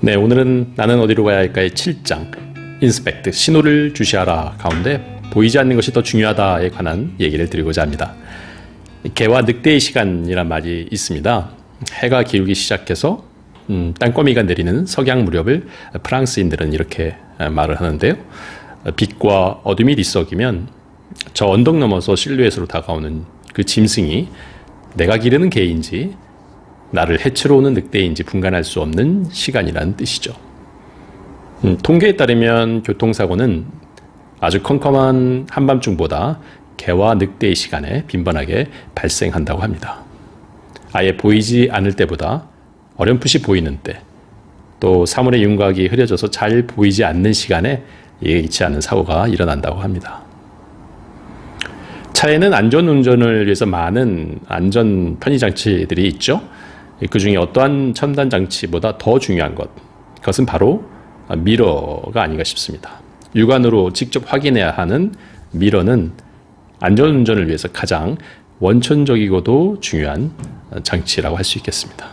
네, 오늘은 나는 어디로 가야 할까의 7장 인스펙트, 신호를 주시하라 가운데 보이지 않는 것이 더 중요하다에 관한 얘기를 드리고자 합니다. 개와 늑대의 시간이란 말이 있습니다. 해가 기울기 시작해서 땅거미가 내리는 석양 무렵을 프랑스인들은 이렇게 말을 하는데요. 빛과 어둠이 뒤섞이면 저 언덕 넘어서 실루엣으로 다가오는 그 짐승이 내가 기르는 개인지 나를 해치러 오는 늑대인지 분간할 수 없는 시간이라는 뜻이죠. 통계에 따르면 교통사고는 아주 컴컴한 한밤중보다 개와 늑대의 시간에 빈번하게 발생한다고 합니다. 아예 보이지 않을 때보다 어렴풋이 보이는 때, 또 사물의 윤곽이 흐려져서 잘 보이지 않는 시간에 예기치 않은 사고가 일어난다고 합니다. 차에는 안전운전을 위해서 많은 안전 편의장치들이 있죠. 그 중에 어떠한 첨단 장치보다 더 중요한 그것은 바로 미러가 아닌가 싶습니다. 육안으로 직접 확인해야 하는 미러는 안전운전을 위해서 가장 원천적이고도 중요한 장치라고 할 수 있겠습니다.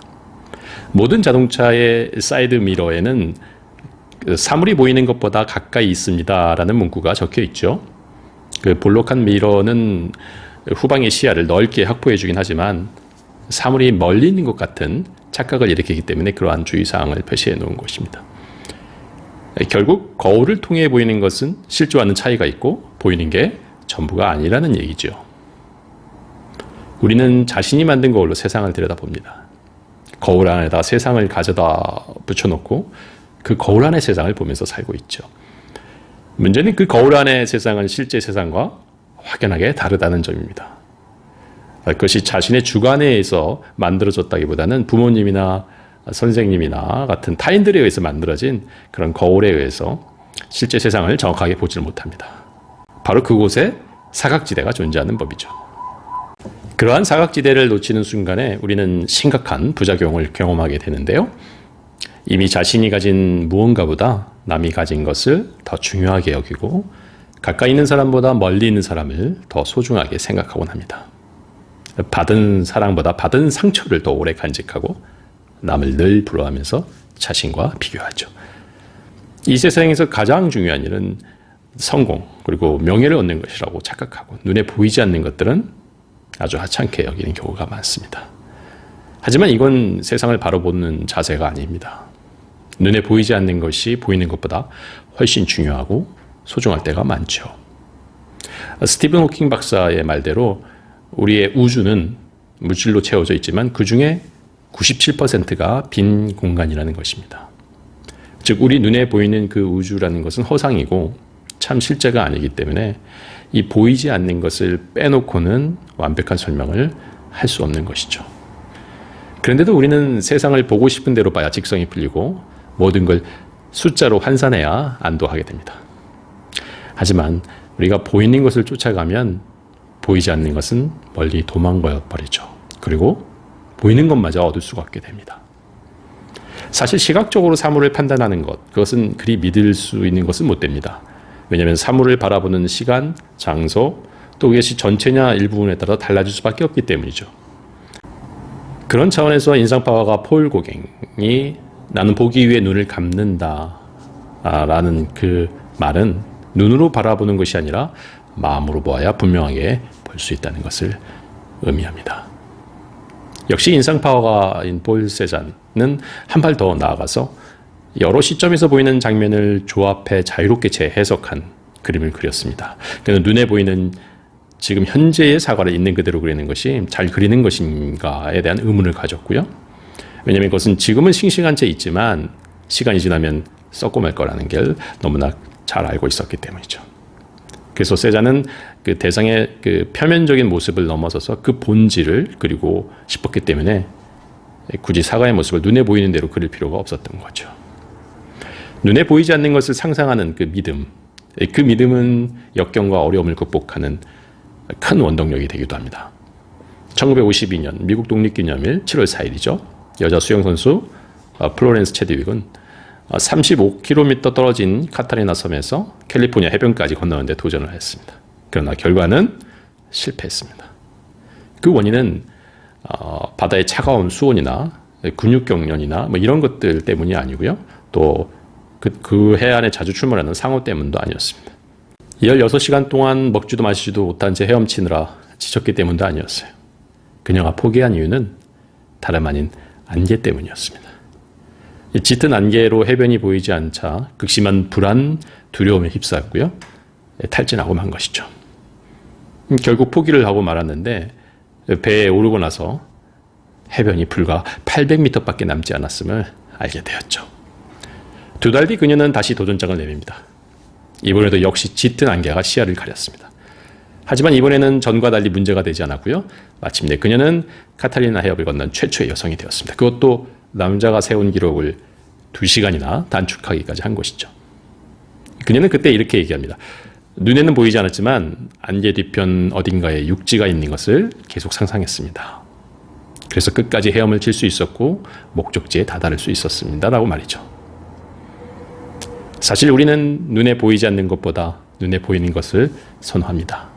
모든 자동차의 사이드 미러에는 사물이 보이는 것보다 가까이 있습니다라는 문구가 적혀 있죠. 그 볼록한 미러는 후방의 시야를 넓게 확보해 주긴 하지만 사물이 멀리 있는 것 같은 착각을 일으키기 때문에 그러한 주의사항을 표시해 놓은 것입니다. 결국 거울을 통해 보이는 것은 실제와는 차이가 있고 보이는 게 전부가 아니라는 얘기죠. 우리는 자신이 만든 거울로 세상을 들여다봅니다. 거울 안에다 세상을 가져다 붙여놓고 그 거울 안의 세상을 보면서 살고 있죠. 문제는 그 거울 안의 세상은 실제 세상과 확연하게 다르다는 점입니다. 그것이 자신의 주관에서 만들어졌다기보다는 부모님이나 선생님이나 같은 타인들에 의해서 만들어진 그런 거울에 의해서 실제 세상을 정확하게 보지를 못합니다. 바로 그곳에 사각지대가 존재하는 법이죠. 그러한 사각지대를 놓치는 순간에 우리는 심각한 부작용을 경험하게 되는데요. 이미 자신이 가진 무언가보다 남이 가진 것을 더 중요하게 여기고 가까이 있는 사람보다 멀리 있는 사람을 더 소중하게 생각하곤 합니다. 받은 사랑보다 받은 상처를 더 오래 간직하고 남을 늘 부러워하면서 자신과 비교하죠. 이 세상에서 가장 중요한 일은 성공 그리고 명예를 얻는 것이라고 착각하고 눈에 보이지 않는 것들은 아주 하찮게 여기는 경우가 많습니다. 하지만 이건 세상을 바로 보는 자세가 아닙니다. 눈에 보이지 않는 것이 보이는 것보다 훨씬 중요하고 소중할 때가 많죠. 스티븐 호킹 박사의 말대로 우리의 우주는 물질로 채워져 있지만 그 중에 97%가 빈 공간이라는 것입니다. 즉 우리 눈에 보이는 그 우주라는 것은 허상이고 참 실제가 아니기 때문에 이 보이지 않는 것을 빼놓고는 완벽한 설명을 할 수 없는 것이죠. 그런데도 우리는 세상을 보고 싶은 대로 봐야 직성이 풀리고 모든 걸 숫자로 환산해야 안도하게 됩니다. 하지만 우리가 보이는 것을 쫓아가면 보이지 않는 것은 멀리 도망가 버리죠. 그리고 보이는 것마저 얻을 수가 없게 됩니다. 사실 시각적으로 사물을 판단하는 것, 그것은 그리 믿을 수 있는 것은 못 됩니다. 왜냐하면 사물을 바라보는 시간, 장소, 또 그것이 전체냐 일부분에 따라 달라질 수밖에 없기 때문이죠. 그런 차원에서 인상파화가 폴 고갱이 나는 보기 위해 눈을 감는다 라는 그 말은 눈으로 바라보는 것이 아니라 마음으로 보아야 분명하게 볼 수 있다는 것을 의미합니다. 역시 인상파화가인 폴 세잔은 한 발 더 나아가서 여러 시점에서 보이는 장면을 조합해 자유롭게 재해석한 그림을 그렸습니다. 그래서 눈에 보이는 지금 현재의 사과를 있는 그대로 그리는 것이 잘 그리는 것인가에 대한 의문을 가졌고요. 왜냐하면 그것은 지금은 싱싱한 채 있지만 시간이 지나면 썩고 말 거라는 걸 너무나 잘 알고 있었기 때문이죠. 그래서 세잔은 그 대상의 그 표면적인 모습을 넘어서서 그 본질을 그리고 싶었기 때문에 굳이 사과의 모습을 눈에 보이는 대로 그릴 필요가 없었던 거죠. 눈에 보이지 않는 것을 상상하는 그 믿음, 그 믿음은 역경과 어려움을 극복하는 큰 원동력이 되기도 합니다. 1952년 미국 독립기념일 7월 4일이죠. 여자 수영선수 플로렌스 체드윅은 35km 떨어진 카타리나 섬에서 캘리포니아 해변까지 건너는데 도전을 했습니다. 그러나 결과는 실패했습니다. 그 원인은 바다의 차가운 수온이나 근육경련이나 이런 것들 때문이 아니고요. 또 그 해안에 자주 출몰하는 상어 때문도 아니었습니다. 16시간 동안 먹지도 마시지도 못한 채 헤엄치느라 지쳤기 때문도 아니었어요. 그녀가 포기한 이유는 다름 아닌 안개 때문이었습니다. 짙은 안개로 해변이 보이지 않자 극심한 불안, 두려움에 휩싸였고요. 탈진하고 만 것이죠. 결국 포기를 하고 말았는데 배에 오르고 나서 해변이 불과 800m밖에 남지 않았음을 알게 되었죠. 2달 뒤 그녀는 다시 도전장을 내밉니다. 이번에도 역시 짙은 안개가 시야를 가렸습니다. 하지만 이번에는 전과 달리 문제가 되지 않았고요. 마침내 그녀는 카탈리나 해협을 건넌 최초의 여성이 되었습니다. 그것도 남자가 세운 기록을 2시간이나 단축하기까지 한 것이죠. 그녀는 그때 이렇게 얘기합니다. 눈에는 보이지 않았지만 안개 뒤편 어딘가에 육지가 있는 것을 계속 상상했습니다. 그래서 끝까지 헤엄을 칠 수 있었고 목적지에 다다를 수 있었습니다. 라고 말이죠. 사실 우리는 눈에 보이지 않는 것보다 눈에 보이는 것을 선호합니다.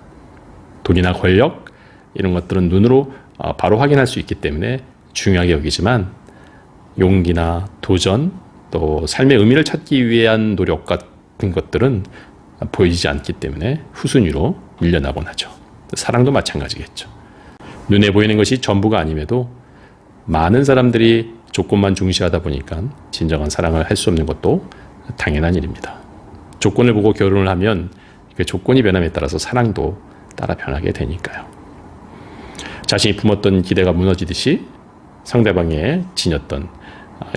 돈이나 권력 이런 것들은 눈으로 바로 확인할 수 있기 때문에 중요하게 여기지만 용기나 도전 또 삶의 의미를 찾기 위한 노력 같은 것들은 보이지 않기 때문에 후순위로 밀려나곤 하죠. 사랑도 마찬가지겠죠. 눈에 보이는 것이 전부가 아님에도 많은 사람들이 조건만 중시하다 보니까 진정한 사랑을 할 수 없는 것도 당연한 일입니다. 조건을 보고 결혼을 하면 그 조건이 변함에 따라서 사랑도 따라 변하게 되니까요. 자신이 품었던 기대가 무너지듯이 상대방의 지녔던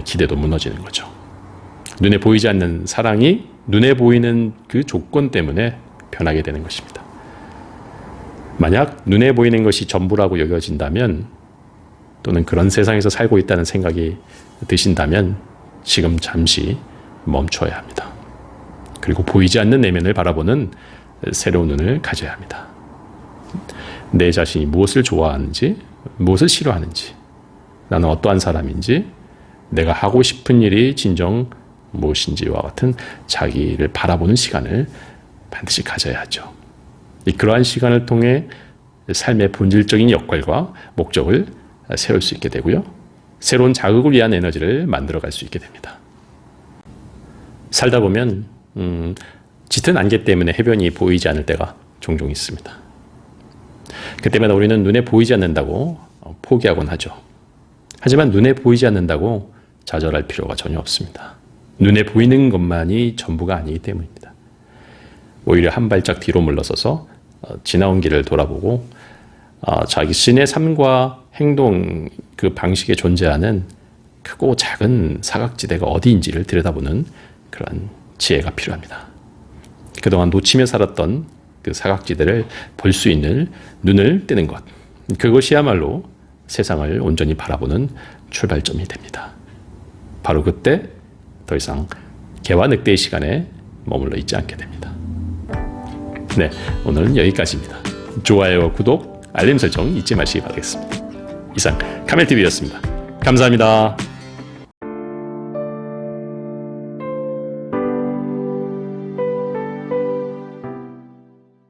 기대도 무너지는 거죠. 눈에 보이지 않는 사랑이 눈에 보이는 그 조건 때문에 변하게 되는 것입니다. 만약 눈에 보이는 것이 전부라고 여겨진다면 또는 그런 세상에서 살고 있다는 생각이 드신다면 지금 잠시 멈춰야 합니다. 그리고 보이지 않는 내면을 바라보는 새로운 눈을 가져야 합니다. 내 자신이 무엇을 좋아하는지, 무엇을 싫어하는지, 나는 어떠한 사람인지, 내가 하고 싶은 일이 진정 무엇인지와 같은 자기를 바라보는 시간을 반드시 가져야 하죠. 그러한 시간을 통해 삶의 본질적인 역할과 목적을 세울 수 있게 되고요. 새로운 자극을 위한 에너지를 만들어갈 수 있게 됩니다. 살다 보면 짙은 안개 때문에 해변이 보이지 않을 때가 종종 있습니다. 그때마다 우리는 눈에 보이지 않는다고 포기하곤 하죠. 하지만 눈에 보이지 않는다고 좌절할 필요가 전혀 없습니다. 눈에 보이는 것만이 전부가 아니기 때문입니다. 오히려 한 발짝 뒤로 물러서서 지나온 길을 돌아보고 자기 신의 삶과 행동 그 방식에 존재하는 크고 작은 사각지대가 어디인지를 들여다보는 그런 지혜가 필요합니다. 그동안 놓치며 살았던 그 사각지대를 볼 수 있는 눈을 뜨는 것, 그것이야말로 세상을 온전히 바라보는 출발점이 됩니다. 바로 그때 더 이상 개와 늑대의 시간에 머물러 있지 않게 됩니다. 네, 오늘은 여기까지입니다. 좋아요와 구독, 알림 설정 잊지 마시기 바라겠습니다. 이상 카멜TV였습니다. 감사합니다.